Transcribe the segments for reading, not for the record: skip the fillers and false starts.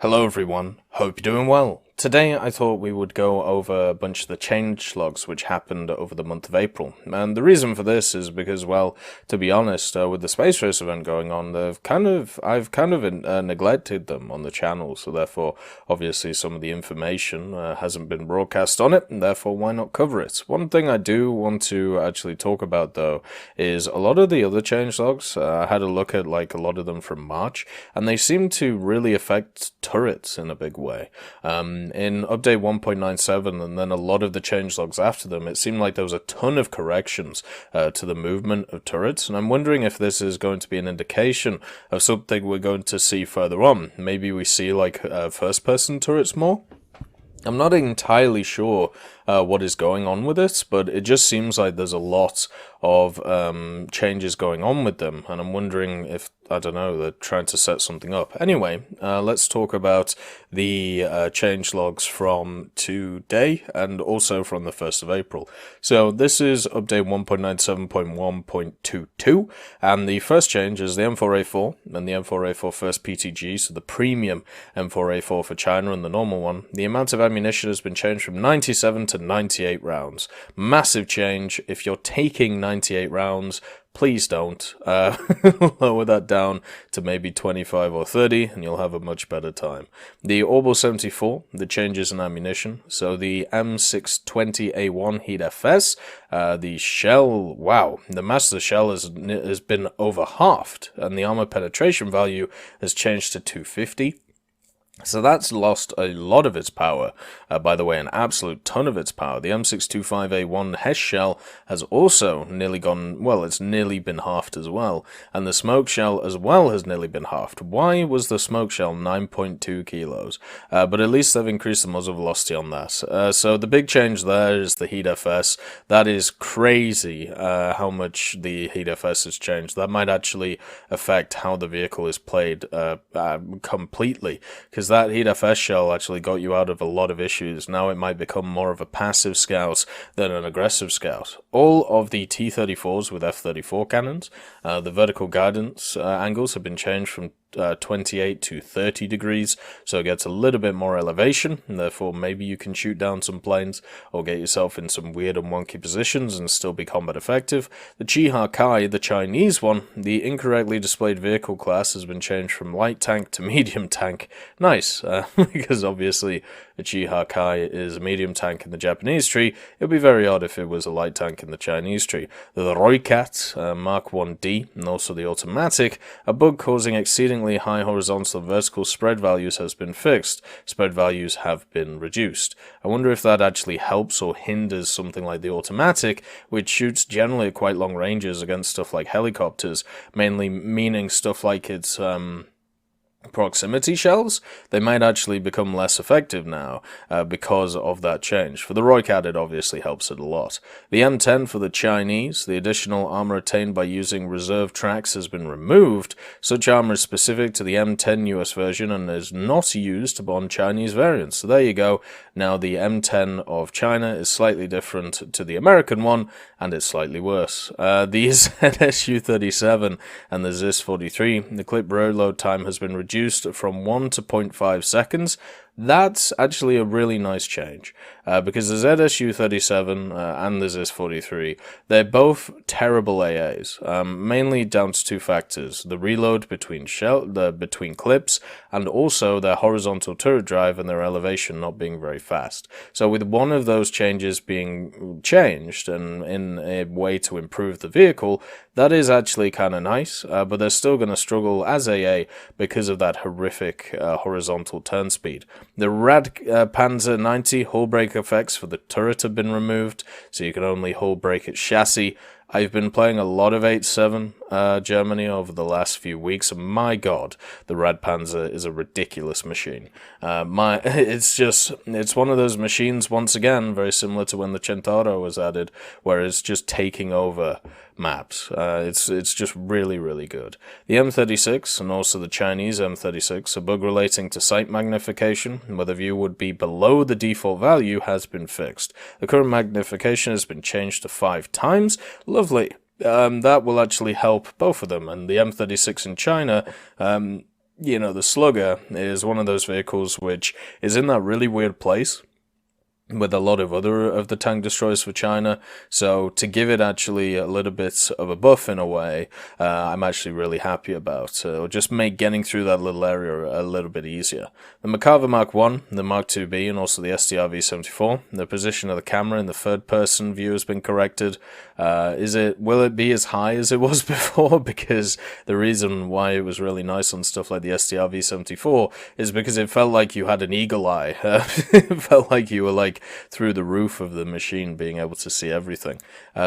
Hello everyone, hope you're doing well. Today I thought we would go over a bunch of the changelogs which happened over the month of April. And the reason for this is because, well, to be honest, with the space race event going on, I've kind of neglected them on the channel, so therefore obviously some of the information hasn't been broadcast on it, and therefore why not cover it? One thing I do want to actually talk about though is a lot of the other changelogs. I had a look at like a lot of them from March, and they seem to really affect turrets in a big way. In update 1.97 and then a lot of the changelogs after them, it seemed like there was a ton of corrections to the movement of turrets, and I'm wondering if this is going to be an indication of something we're going to see further on. Maybe we see like first-person turrets more? I'm not entirely sure what is going on with it, but it just seems like there's a lot of changes going on with them, and I'm wondering if, I don't know, they're trying to set something up. Anyway, let's talk about the change logs from today and also from the 1st of April. So this is update 1.97.1.22, and the first change is the M4A4 and the M4A4 first PTG, so the premium M4A4 for China and the normal one. The amount of ammunition has been changed from 97 to 98 rounds. Massive change. If you're taking 98 rounds, please don't. Lower that down to maybe 25 or 30 and you'll have a much better time. The Orbital 74, the changes in ammunition. So the M620A1 Heat FS, the shell, wow, the mass of the shell has been over halved, and the armor penetration value has changed to 250. So that's lost a lot of its power, by the way, an absolute ton of its power. The M625A1 Hess shell has also nearly gone, well, it's nearly been halved as well. And the smoke shell as well has nearly been halved. Why was the smoke shell 9.2 kilos? But at least they've increased the muzzle velocity on that. So the big change there is the Heat FS. That is crazy how much the Heat FS has changed. That might actually affect how the vehicle is played completely, because that Heat FS shell actually got you out of a lot of issues. Now it might become more of a passive scout than an aggressive scout. All of the T-34s with F-34 cannons, the vertical guidance angles have been changed from 28 to 30 degrees, so it gets a little bit more elevation, and therefore maybe you can shoot down some planes or get yourself in some weird and wonky positions and still be combat effective. The Chiha Kai, the Chinese one, the incorrectly displayed vehicle class has been changed from light tank to medium tank. Nice, because obviously the Chiha Kai is a medium tank in the Japanese tree. It would be very odd if it was a light tank in the Chinese tree. The Roycat Mark 1D and also the automatic, a bug causing exceedingly high horizontal and vertical spread values has been fixed. Spread values have been reduced. I wonder if that actually helps or hinders something like the automatic, which shoots generally at quite long ranges against stuff like helicopters, mainly meaning stuff like its proximity shells. They might actually become less effective now because of that change. For the Roycat, it obviously helps it a lot. The M10 for the Chinese, the additional armor attained by using reserve tracks has been removed. Such armor is specific to the M10 US version and is not used on Chinese variants. So there you go. Now the M10 of China is slightly different to the American one, and it's slightly worse. The ZSU-37 and the ZIS-43, the clip reload time has been reduced from 1 to 0.5 seconds. That's actually a really nice change, because the ZSU-37 and the ZIS-43, they're both terrible AAs, mainly down to two factors: the reload between clips, and also their horizontal turret drive and their elevation not being very fast. So with one of those changes being changed and in a way to improve the vehicle, that is actually kind of nice, but they're still going to struggle as AA because of that horrific horizontal turn speed. The Rad Panzer 90 hull brake effects for the turret have been removed, so you can only hull brake its chassis. I've been playing a lot of 8.7 Germany over the last few weeks, and my god, the Rad Panzer is a ridiculous machine. It's one of those machines, once again, very similar to when the Centauro was added, where it's just taking over maps. It's just really, really good. The M36 and also the Chinese M36, a bug relating to sight magnification, where the view would be below the default value, has been fixed. The current magnification has been changed to 5 times. Lovely. That will actually help both of them. And the M36 in China, the Slugger is one of those vehicles which is in that really weird place with a lot of other of the tank destroyers for China, so to give it actually a little bit of a buff in a way, I'm actually really happy about. So it'll just make getting through that little area a little bit easier. The Merkava Mark 1, the Mark 2B, and also the SDR-V74, the position of the camera in the third-person view has been corrected. Will it be as high as it was before? Because the reason why it was really nice on stuff like the SDR-V74 is because it felt like you had an eagle eye. It felt like you were like through the roof of the machine, being able to see everything.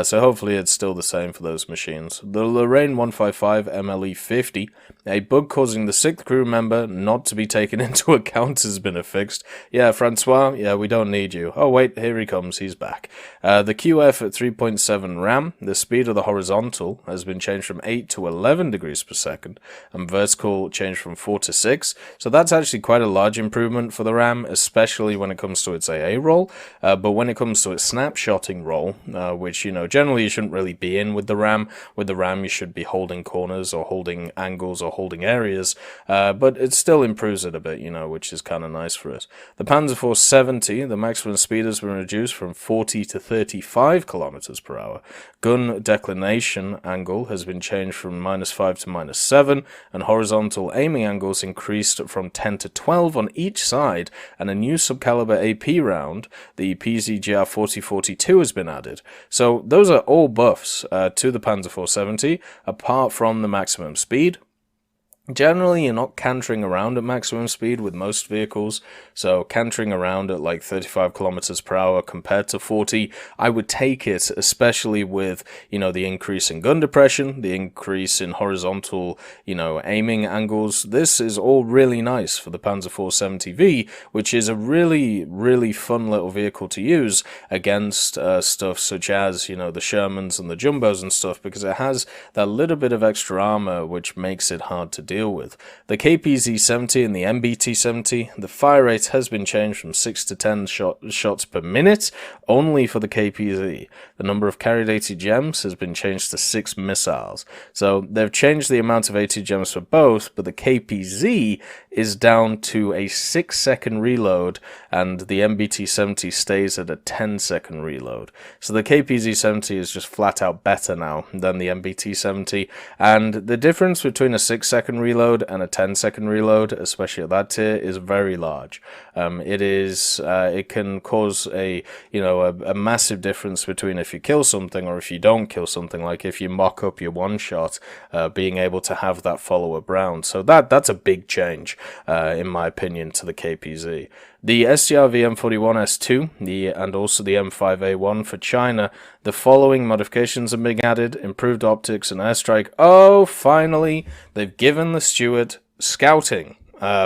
So hopefully it's still the same for those machines. The Lorraine 155 MLE50, a bug causing the 6th crew member not to be taken into account has been affixed. Yeah, Francois, yeah, we don't need you. Oh wait, here he comes, he's back. The QF at 3.7 RAM, the speed of the horizontal has been changed from 8 to 11 degrees per second, and vertical changed from 4 to 6. So that's actually quite a large improvement for the RAM, especially when it comes to its AA roll. But when it comes to its snapshotting roll, which, generally you shouldn't really be in with the RAM. With the RAM, you should be holding corners or holding angles or holding areas. But it still improves it a bit, which is kind of nice for it. The Panzer IV 70, the maximum speed has been reduced from 40 to 35 kilometers per hour. Gun declination angle has been changed from -5 to -7, and horizontal aiming angles increased from 10 to 12 on each side, and a new subcaliber AP round, the PZGR 4042, has been added. So those are all buffs to the Panzer IV 70, apart from the maximum speed. Generally, you're not cantering around at maximum speed with most vehicles, so cantering around at like 35 kilometers per hour compared to 40, I would take it, especially with, the increase in gun depression, the increase in horizontal, aiming angles. This is all really nice for the Panzer IV 70V, which is a really, really fun little vehicle to use against stuff such as, the Shermans and the Jumbos and stuff, because it has that little bit of extra armor which makes it hard to deal with. The KPZ-70 and the MBT-70, the fire rate has been changed from 6 to 10 shots per minute, only for the KPZ. The number of carried ATGMs has been changed to 6 missiles. So they've changed the amount of ATGMs for both, but the KPZ is down to a 6-second reload, and the MBT-70 stays at a 10-second reload. So the KPZ-70 is just flat out better now than the MBT-70, and the difference between a 6-second reload and a 10-second reload, especially at that tier, is very large. It can cause a massive difference between if you kill something or if you don't kill something, like if you mock up your one shot, being able to have that follow-up round. So that's a big change, in my opinion, to the KPZ. The STR-V M41S2 and also the M5A1 for China, the following modifications have been added: improved optics and airstrike. Oh, finally, they've given the Stuart scouting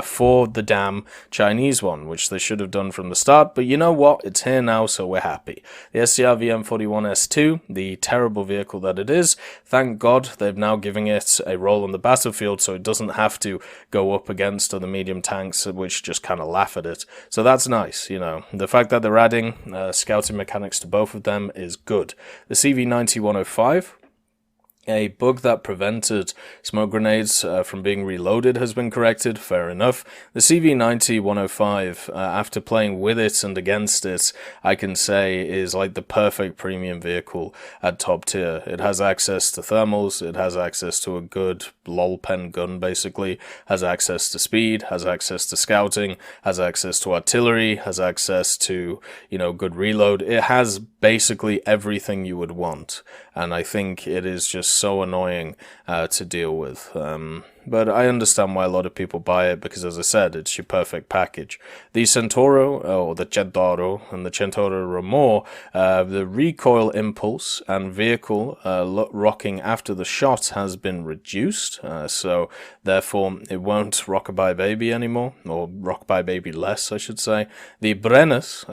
for the damn Chinese one, which they should have done from the start, but you know what, it's here now, so we're happy. The SCR-V M41S2, the terrible vehicle that it is, thank God they've now giving it a role on the battlefield so it doesn't have to go up against other medium tanks which just kind of laugh at it. So that's nice, The fact that they're adding scouting mechanics to both of them is good. The CV90-105, a bug that prevented smoke grenades from being reloaded has been corrected, fair enough. The CV90-105, after playing with it and against it, I can say is like the perfect premium vehicle at top tier. It has access to thermals, it has access to a good lol pen gun basically, has access to speed, has access to scouting, has access to artillery, has access to, good reload. It has basically everything you would want, and I think it is just so annoying to deal with. But I understand why a lot of people buy it, because as I said, it's your perfect package. The Centauro, or the Centauro, and the Centauro Ramor, the recoil impulse and vehicle rocking after the shot has been reduced, so therefore it won't rockabye baby anymore, or rockabye baby less, I should say. The Brennus,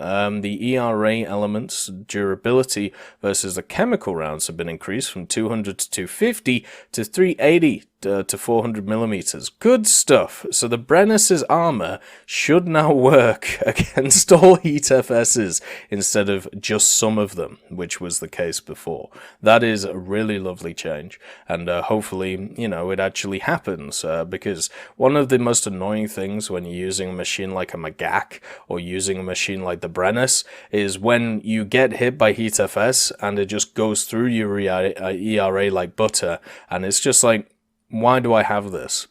the ERA elements durability versus the chemical rounds have been increased from 200 to 250 to 380 to 400 millimeters. Good stuff. So the Brennus's armor should now work against all Heat FSs instead of just some of them, which was the case before. That is a really lovely change, and hopefully, it actually happens, because one of the most annoying things when you're using a machine like a Magak or using a machine like the Brennus is when you get hit by Heat FS and it just goes through your ERA like butter, and it's just like, why do I have this?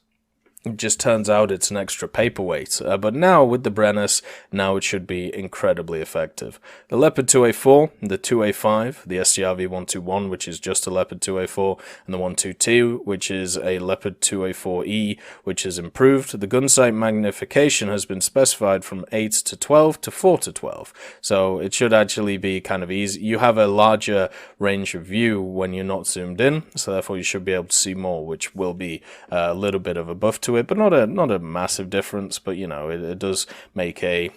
It just turns out it's an extra paperweight, but now with the Brennus, now it should be incredibly effective. The Leopard 2A4, the 2A5, the STRV 121, which is just a Leopard 2A4, and the 122, which is a Leopard 2A4E, which is improved. The gun sight magnification has been specified from 8 to 12 to 4 to 12, so it should actually be kind of easy. You have a larger range of view when you're not zoomed in, so therefore you should be able to see more, which will be a little bit of a buff to it, but not a massive difference. But it does make a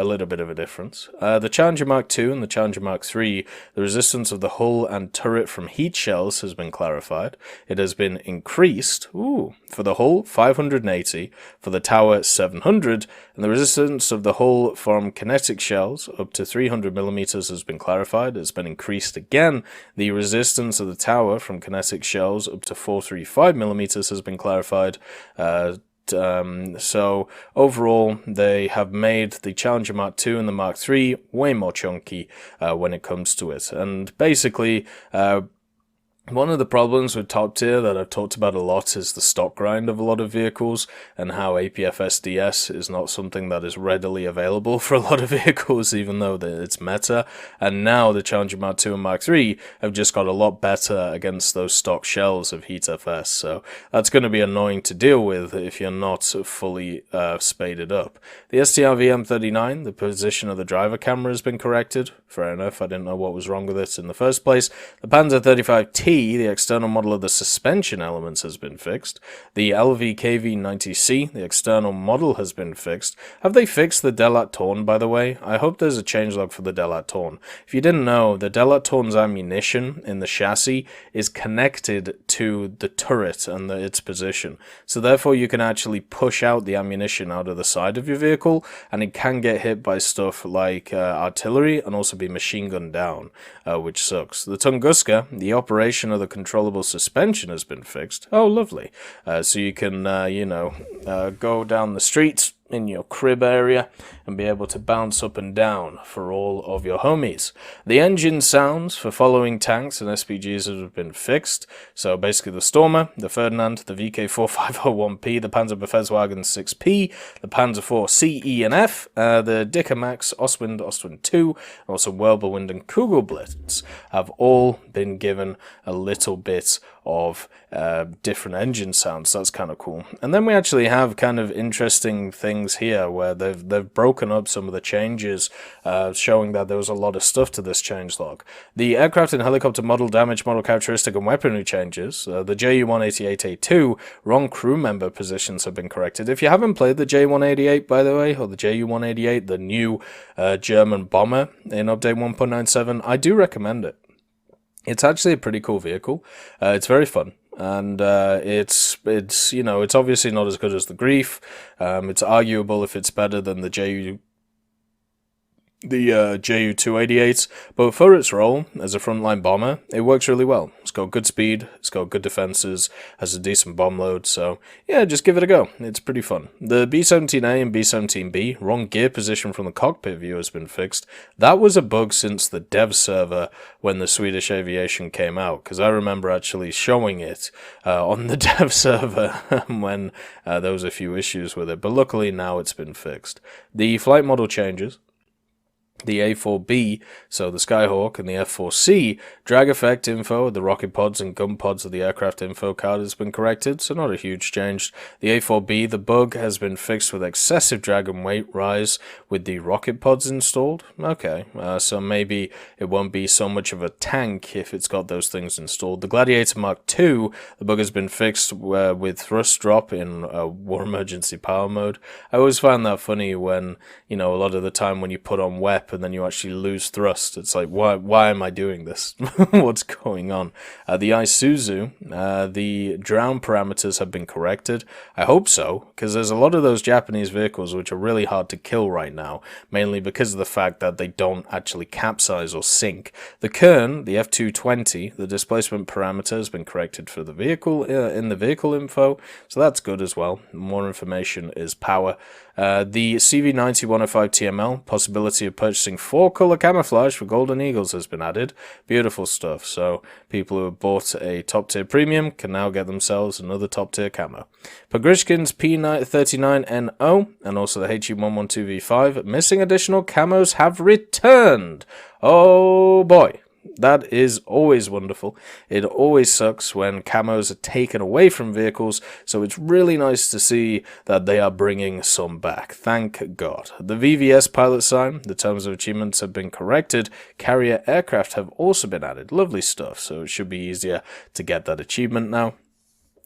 little bit of a difference. The Challenger Mark II and the Challenger Mark III, the resistance of the hull and turret from heat shells has been clarified. It has been increased. For the hull 580, for the tower 700, and the resistance of the hull from kinetic shells up to 300 millimeters has been clarified. It's been increased again. The resistance of the tower from kinetic shells up to 435 millimeters has been clarified. So overall, they have made the Challenger Mark II and the Mark III way more chunky when it comes to it. And basically, one of the problems with top tier that I've talked about a lot is the stock grind of a lot of vehicles, and how APF SDS is not something that is readily available for a lot of vehicles, even though it's meta. And now the Challenger Mark II and Mark III have just got a lot better against those stock shells of Heat FS, so that's going to be annoying to deal with if you're not fully spaded up. The STRV M39, the position of the driver camera has been corrected. Fair enough, I didn't know what was wrong with it in the first place. The Panzer 35T, the external model of the suspension elements, has been fixed. The LVKV90C, the external model, has been fixed. Have they fixed the Delat Torn, by the way? I hope there's a changelog for the Delat Torn. If you didn't know, the Delat Torn's ammunition in the chassis is connected to the turret and its position. So therefore you can actually push out the ammunition out of the side of your vehicle, and it can get hit by stuff like artillery and also be machine gunned down, which sucks. The Tunguska, the operation of the controllable suspension, has been fixed. Oh, lovely. So you can, go down the street in your crib area and be able to bounce up and down for all of your homies. The engine sounds for following tanks and SPGs have been fixed. So basically the Stormer, the Ferdinand, the VK4501P, the Panzer Befehlswagen 6P, the Panzer IV C, E, and F, the Dicker Max, Ostwind, Ostwind 2, and also Wirbelwind and Kugelblitz have all been given a little bit of different engine sounds. So that's kind of cool. And then we actually have kind of interesting things here where they've broken up some of the changes, showing that there was a lot of stuff to this changelog. The aircraft and helicopter model, damage model characteristic, and weaponry changes. The JU-188A2 wrong crew member positions have been corrected. If you haven't played the J-188, by the way, or the JU-188, the new German bomber in update 1.97, I do recommend it. It's actually a pretty cool vehicle. It's very fun. And it's obviously not as good as the Grief. It's arguable if it's better than the JU-288, but for its role as a frontline bomber, it works really well. It's got good speed, it's got good defenses, has a decent bomb load, so yeah, just give it a go. It's pretty fun. The B-17A and B-17B, wrong gear position from the cockpit view, has been fixed. That was a bug since the dev server when the Swedish aviation came out, because I remember actually showing it on the dev server when there was a few issues with it, but luckily now it's been fixed. The flight model changes. The A4B, so the Skyhawk, and the F4C, drag effect info of the rocket pods and gun pods of the aircraft info card has been corrected, so not a huge change. The A4B, the bug has been fixed with excessive drag and weight rise with the rocket pods installed. Okay, so maybe it won't be so much of a tank if it's got those things installed. The Gladiator Mark II, the bug has been fixed with thrust drop in war emergency power mode. I always find that funny when, a lot of the time when you put on WEP and then you actually lose thrust. It's like, why am I doing this? What's going on? The Isuzu, the drown parameters have been corrected. I hope so, because there's a lot of those Japanese vehicles which are really hard to kill right now, mainly because of the fact that they don't actually capsize or sink. The Kern, the F220, the displacement parameter has been corrected for the vehicle in the vehicle info, so that's good as well. More information is power. The CV90-105 TML, possibility of purchasing 4-color camouflage for Golden Eagles has been added. Beautiful stuff. So people who have bought a top-tier premium can now get themselves another top-tier camo. Pogrishkin's P39NO and also the HE112V5 missing additional camos have returned. Oh boy. That is always wonderful. It always sucks when camos are taken away from vehicles, so it's really nice to see that they are bringing some back. Thank God. The VVS pilot sign, the terms of achievements have been corrected. Carrier aircraft have also been added. Lovely stuff, so it should be easier to get that achievement now.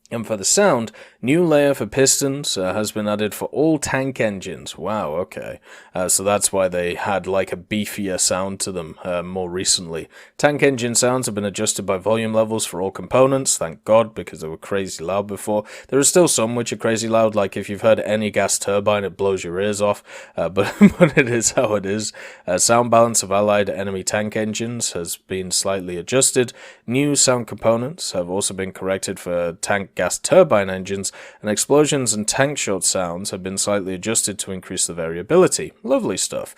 And for the sound, new layer for pistons has been added for all tank engines. Wow, okay. So that's why they had like a beefier sound to them more recently. Tank engine sounds have been adjusted by volume levels for all components, thank God, because they were crazy loud before. There are still some which are crazy loud, like if you've heard any gas turbine, it blows your ears off, but it is how it is. Sound balance of allied enemy tank engines has been slightly adjusted. New sound components have also been corrected for tank gas turbine engines, and explosions and tank shot sounds have been slightly adjusted to increase the variability. Lovely stuff.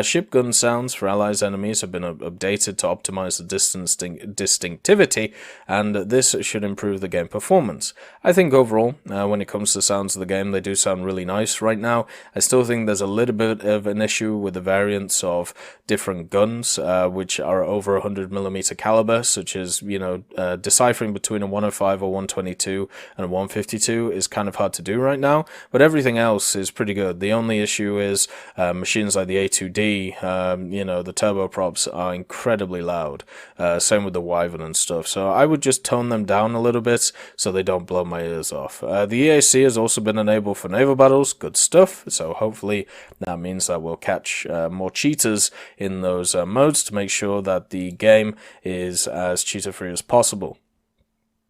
Ship gun sounds for allies' enemies have been updated to optimize the distinctivity, and this should improve the game performance. I think overall, when it comes to sounds of the game, they do sound really nice right now. I still think there's a little bit of an issue with the variants of different guns, which are over 100mm caliber, such as, deciphering between a 105 or 122 and a 152 is kind of hard to do right now, but everything else is pretty good. The only issue is machines like the A2D, the turboprops are incredibly loud, same with the Wyvern and stuff, so I would just tone them down a little bit so they don't blow my ears off. The EAC has also been enabled for naval battles, good stuff, so hopefully that means that we'll catch more cheaters in those modes to make sure that the game is as cheater-free as possible.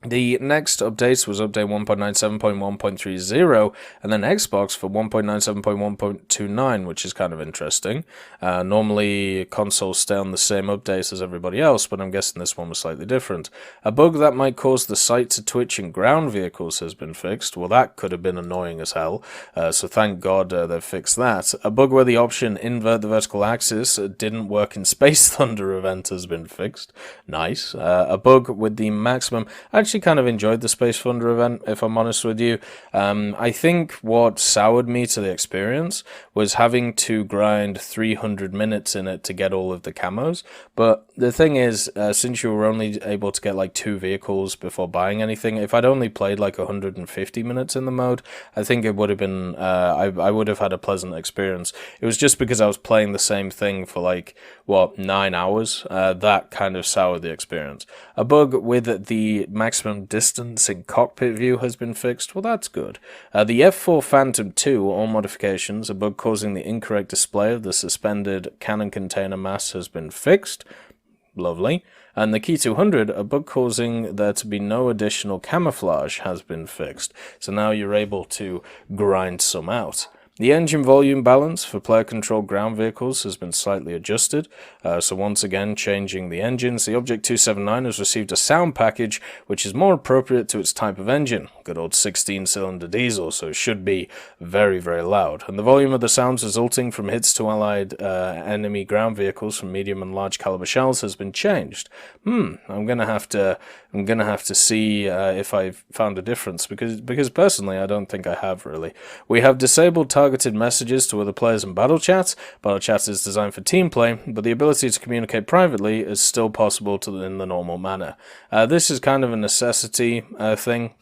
The next update was update 1.97.1.30, and then Xbox for 1.97.1.29, which is kind of interesting. Normally, consoles stay on the same updates as everybody else, but I'm guessing this one was slightly different. A bug that might cause the sight to twitch in ground vehicles has been fixed. Well, that could have been annoying as hell, so thank God they've fixed that. A bug where the option invert the vertical axis didn't work in Space Thunder event has been fixed. Nice. A bug with the maximum... actually kind of enjoyed the Space Thunder event, if I'm honest with you. I think what soured me to the experience was having to grind 300 minutes in it to get all of the camos, but the thing is, since you were only able to get like 2 vehicles before buying anything, if I'd only played like 150 minutes in the mode, I think it would have been, I would have had a pleasant experience. It was just because I was playing the same thing for like, 9 hours, that kind of soured the experience. A bug with the maximum distance in cockpit view has been fixed. Well, that's good. The F4 Phantom 2, all modifications, a bug causing the incorrect display of the suspended cannon container mass has been fixed. Lovely. And the Key 200, a bug causing there to be no additional camouflage, has been fixed. So now you're able to grind some out. The engine volume balance for player-controlled ground vehicles has been slightly adjusted, so once again changing the engines. The Object 279 has received a sound package which is more appropriate to its type of engine. Good old 16-cylinder diesel, so it should be very, very loud. And the volume of the sounds resulting from hits to allied enemy ground vehicles from medium and large caliber shells has been changed. I'm gonna have to see if I've found a difference, because personally I don't think I have really. We have disabled targeted messages to other players in battle chat. Battle chat is designed for team play, but the ability to communicate privately is still possible in the normal manner. This is kind of a necessity thing.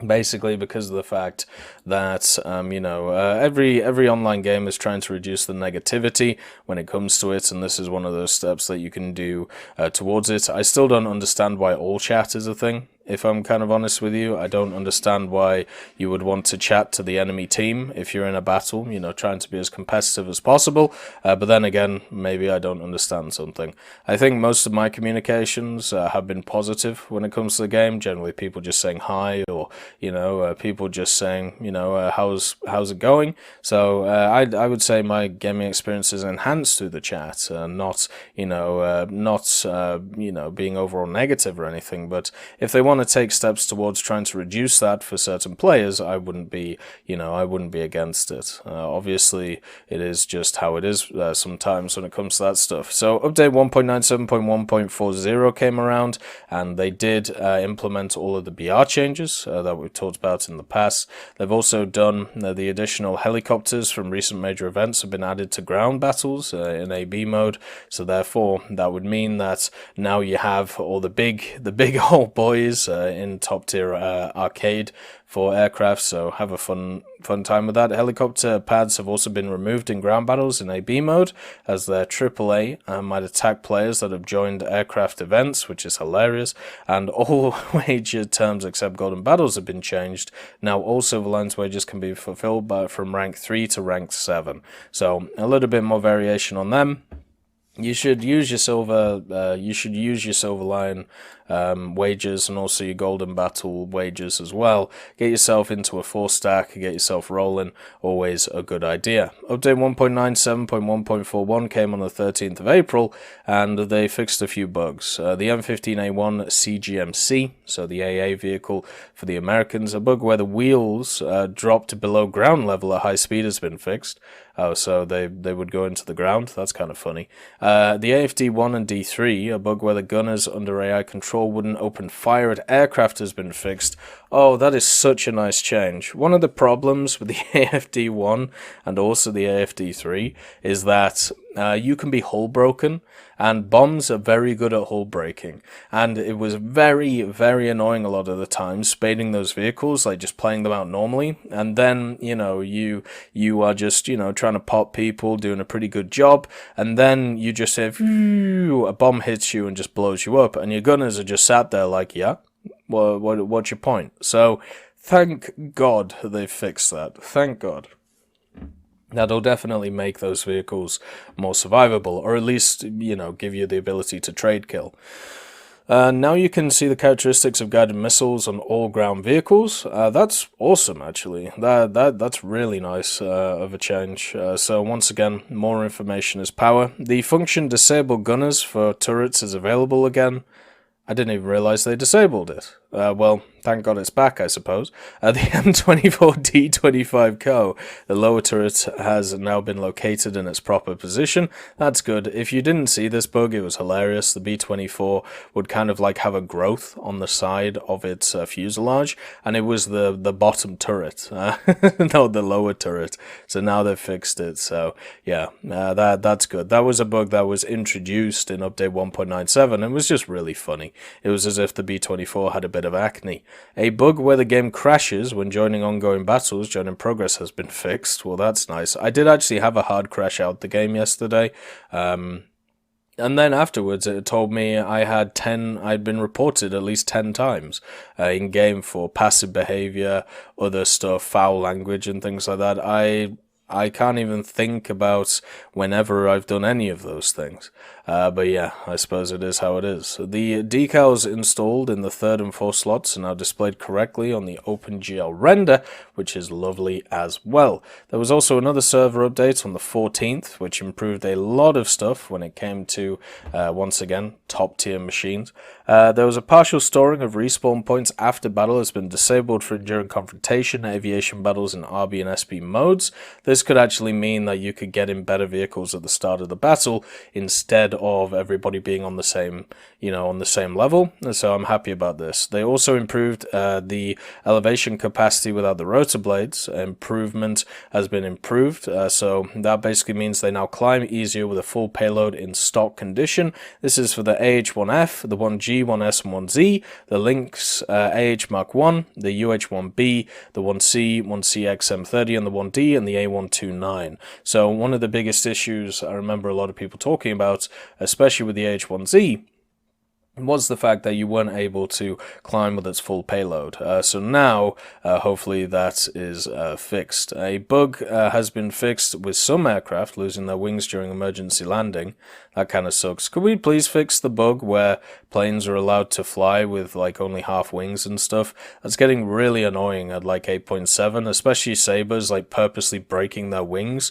Basically, because of the fact that, every online game is trying to reduce the negativity when it comes to it, and this is one of those steps that you can do towards it. I still don't understand why all chat is a thing. if I'm kind of honest with you. I don't understand why you would want to chat to the enemy team if you're in a battle, you know, trying to be as competitive as possible. But then again, maybe I don't understand something. I think most of my communications have been positive when it comes to the game. Generally, people just saying hi, or, you know, people just saying, you know, how's it going? So I would say my gaming experience is enhanced through the chat, not, you know, being overall negative or anything. But if they want to take steps towards trying to reduce that for certain players, I wouldn't be against it. Obviously, it is just how it is sometimes when it comes to that stuff. So update 1.97.1.40 came around, and they did implement all of the BR changes that we've talked about in the past. They've also done the additional helicopters from recent major events have been added to ground battles in AB mode. So therefore, that would mean that now you have all the big old boys in top tier arcade for aircraft, so have a fun time with that. Helicopter pads have also been removed in ground battles in AB mode, as their AAA might attack players that have joined aircraft events, which is hilarious. And all wager terms except golden battles have been changed. Now all Silver Lines wagers can be fulfilled from rank 3 to rank 7. So a little bit more variation on them. You should use your silver. Silver Line wagers, and also your golden battle wagers as well. Get yourself into a 4-stack, get yourself rolling. Always a good idea. Update 1.97.1.41 came on the 13th of April, and they fixed a few bugs. The M15A1 CGMC, so the AA vehicle for the Americans, a bug where the wheels dropped below ground level at high speed has been fixed. So they would go into the ground. That's kind of funny. The AFD1 and D3, a bug where the gunners under AI control wouldn't open fire at aircraft, has been fixed. Oh, that is such a nice change. One of the problems with the AFD1 and also the AFD3 is that you can be hull broken, and bombs are very good at hull breaking. And it was very, very annoying a lot of the time, spading those vehicles, like just playing them out normally. And then, you know, you are just, you know, trying to pop people, doing a pretty good job. And then you just have, a bomb hits you and just blows you up. And your gunners are just sat there like, yeah, what's your point? So thank God they've fixed that. Thank God. That'll definitely make those vehicles more survivable, or at least, you know, give you the ability to trade kill. Now you can see the characteristics of guided missiles on all ground vehicles. That's awesome, actually. That's really nice of a change. So once again, more information is power. The function disable gunners for turrets is available again. I didn't even realize they disabled it. Well, thank God it's back, I suppose. The M24D25 Co, the lower turret, has now been located in its proper position. That's good. If you didn't see this bug, it was hilarious. The B-24 would kind of like have a growth on the side of its fuselage, and it was the bottom turret, no, the lower turret. So now they've fixed it. So yeah, that's good. That was a bug that was introduced in update 1.97. It was just really funny. It was as if the B-24 had a bit of acne. A bug where the game crashes when joining ongoing battles during progress has been fixed. Well, that's nice. I did actually have a hard crash out the game yesterday. And then afterwards it told me I'd been reported at least 10 times in game for passive behavior, other stuff, foul language and things like that. I can't even think about whenever I've done any of those things. But yeah, I suppose it is how it is. The decals installed in the 3rd and 4th slots are now displayed correctly on the OpenGL render, which is lovely as well. There was also another server update on the 14th, which improved a lot of stuff when it came to, once again, top tier machines. There was a partial storing of respawn points after battle has been disabled for enduring confrontation, aviation battles, and RB and SB modes. This could actually mean that you could get in better vehicles at the start of the battle instead of everybody being on the same, on the same level. So I'm happy about this. They also improved the elevation capacity without the rotor blades. Improvement has been improved. So that basically means they now climb easier with a full payload in stock condition. This is for the AH-1F, the 1G, 1S, and 1Z, the Lynx AH Mark 1, the UH-1B, the 1C, 1CX M30, and the 1D, and the A129. So one of the biggest issues I remember a lot of people talking about, especially with the AH-1Z, was the fact that you weren't able to climb with its full payload. So now, hopefully that is fixed. A bug has been fixed with some aircraft losing their wings during emergency landing. That kind of sucks. Could we please fix the bug where planes are allowed to fly with like only half wings and stuff? That's getting really annoying at like 8.7, especially Sabres like purposely breaking their wings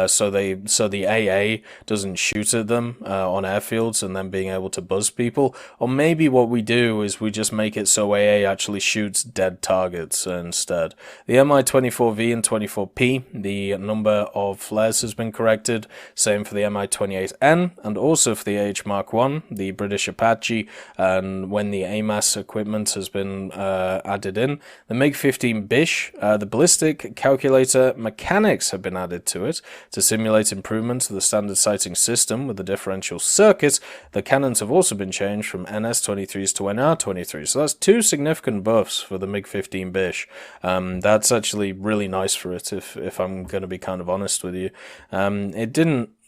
so the AA doesn't shoot at them on airfields and then being able to buzz people. Or maybe what we do is we just make it so AA actually shoots dead targets instead. The Mi-24V and 24P, the number of flares has been corrected. Same for the Mi-28N and also for the AH Mark 1, the British Apache, and when the AMAS equipment has been added in. The MiG-15 Bish, the ballistic calculator mechanics have been added to it to simulate improvements to the standard sighting system with the differential circuit. The cannons have also been changed from NS-23s to NR-23s. So that's two significant buffs for the MiG-15 Bish. That's actually really nice for it, if I'm going to be kind of honest with you.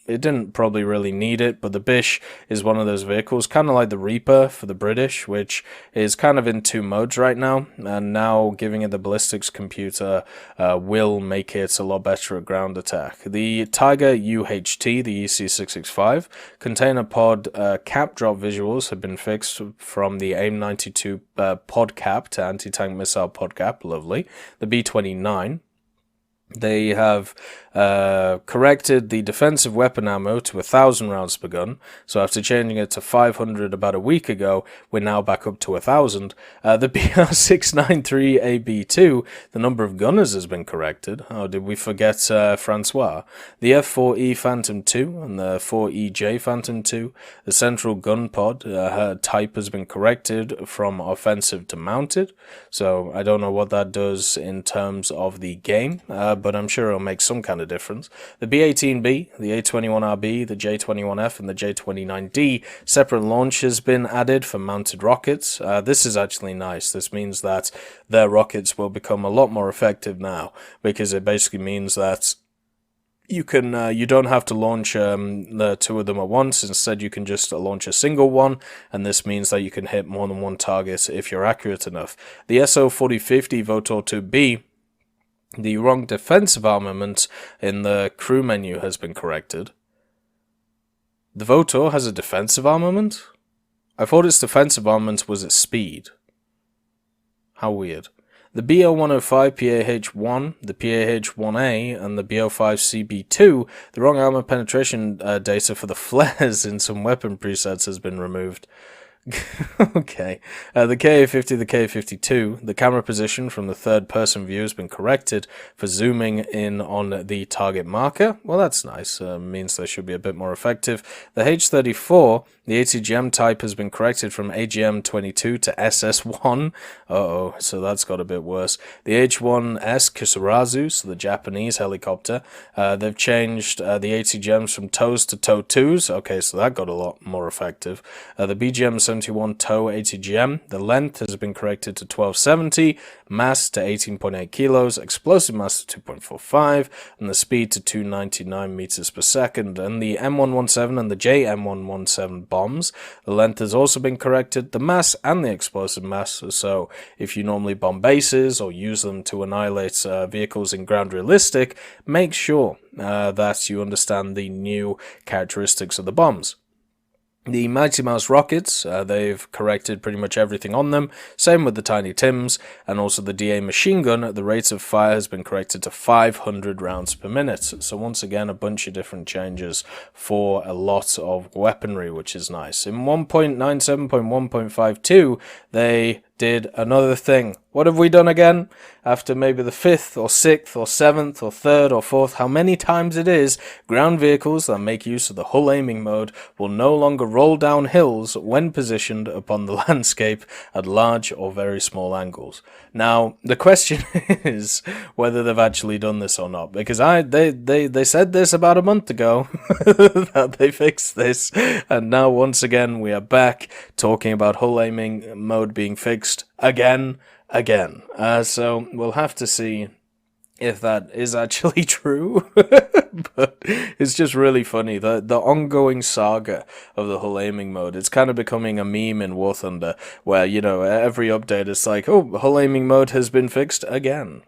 It didn't probably really need it, but the Bish is one of those vehicles, kind of like the Reaper for the British, which is kind of in two modes right now, and now giving it the ballistics computer will make it a lot better at ground attack. The Tiger UHT, the EC665, container pod cap drop visuals have been fixed from the AIM-92 pod cap to anti-tank missile pod cap, lovely. The B-29, they have corrected the defensive weapon ammo to 1,000 rounds per gun. So after changing it to 500 about a week ago, we're now back up to 1,000. The BR693AB2, the number of gunners has been corrected. Oh, did we forget Francois? The F4E Phantom 2 and the 4EJ Phantom 2. The central gun pod type has been corrected from offensive to mounted. So I don't know what that does in terms of the game, but I'm sure it'll make some kind of difference. The B-18B, the A-21RB, the J-21F, and the J-29D separate launch has been added for mounted rockets. This is actually nice. This means that their rockets will become a lot more effective now, because it basically means that you don't have to launch the two of them at once. Instead, you can just launch a single one, and this means that you can hit more than one target if you're accurate enough. The SO-4050 Votor 2B, the wrong defensive armament in the crew menu has been corrected. The Votor has a defensive armament? I thought its defensive armament was its speed. How weird. The BL-105 PAH-1, the PAH-1A, and the BL-5CB2, the wrong armor penetration data for the flares in some weapon presets has been removed. Okay. The KA-50, the KA-52, the camera position from the third-person view has been corrected for zooming in on the target marker. Well, that's nice. Means they should be a bit more effective. The H-34, the ATGM type has been corrected from AGM-22 to SS-1. Uh-oh, so that's got a bit worse. The H-1S Kusarazu, so the Japanese helicopter, they've changed the ATGMs from TOWs to TOW-2s. Okay, so that got a lot more effective. The BGM-71 TOW ATGM, the length has been corrected to 1270, mass to 18.8 kilos, explosive mass to 2.45, and the speed to 299 meters per second. And the M117 and the JM117 bombs, the length has also been corrected, the mass and the explosive mass. So if you normally bomb bases or use them to annihilate vehicles in ground realistic, make sure that you understand the new characteristics of the bombs. The Mighty Mouse rockets, they've corrected pretty much everything on them. Same with the Tiny Tims, and also the DA machine gun. The rate of fire has been corrected to 500 rounds per minute. So once again, a bunch of different changes for a lot of weaponry, which is nice. In 1.97.1.52, they did another thing. What have we done again? After maybe the 5th or 6th or 7th or 3rd or 4th, how many times it is, ground vehicles that make use of the hull aiming mode will no longer roll down hills when positioned upon the landscape at large or very small angles. Now, the question is whether they've actually done this or not, because they said this about a month ago, that they fixed this, and now once again we are back talking about hull aiming mode being fixed again. So we'll have to see if that is actually true. But it's just really funny. The ongoing saga of the whole aiming mode, it's kind of becoming a meme in War Thunder, where, you know, every update it's like, oh, hull aiming mode has been fixed again.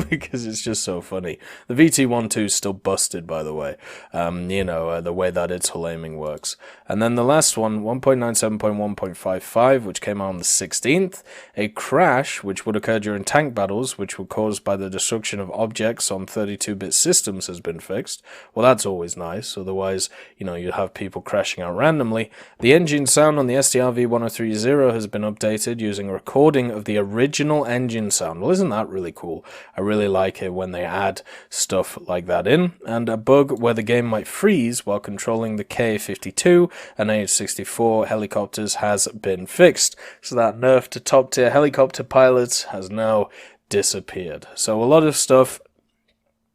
Because it's just so funny. The VT-12 is still busted, by the way. You know, the way that its hull aiming works. And then the last one, 1.97.1.55, which came out on the 16th, a crash which would occur during tank battles, which were caused by the destruction of objects on 32-bit systems, has been fixed. Well, that's always nice, otherwise, you know, you'd have people crashing out randomly. The engine sound on the SDRV1030 has been updated using a recording of the original engine sound. Well, isn't that really cool? I really like it when they add stuff like that in. And a bug where the game might freeze while controlling the Ka-52 and AH-64 helicopters has been fixed. So that nerf to top-tier helicopter pilots has now disappeared. So a lot of stuff,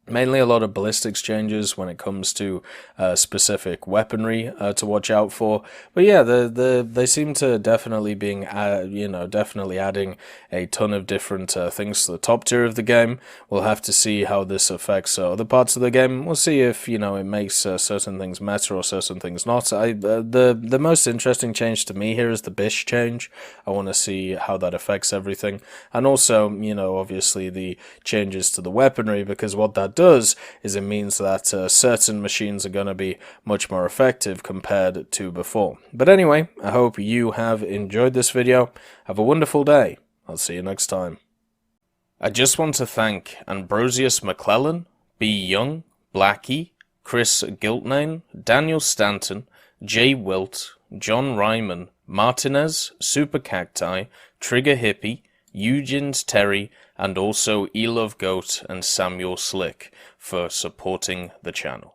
mainly a lot of ballistics changes when it comes to specific weaponry to watch out for. But yeah, they seem to definitely being, definitely adding a ton of different things to the top tier of the game. We'll have to see how this affects other parts of the game. We'll see if, you know, it makes certain things meta or certain things not. The most interesting change to me here is the Bish change. I want to see how that affects everything. And also, you know, obviously the changes to the weaponry, because what that does is it means that certain machines are going to be much more effective compared to before. But anyway, I hope you have enjoyed this video. Have a wonderful day. I'll see you next time. I just want to thank Ambrosius McClellan, B. Young, Blackie, Chris Giltnane, Daniel Stanton, Jay Wilt, John Ryman, Martinez, Super Cacti, Trigger Hippie, Eugens Terry, and also Elove Goat and Samuel Slick for supporting the channel.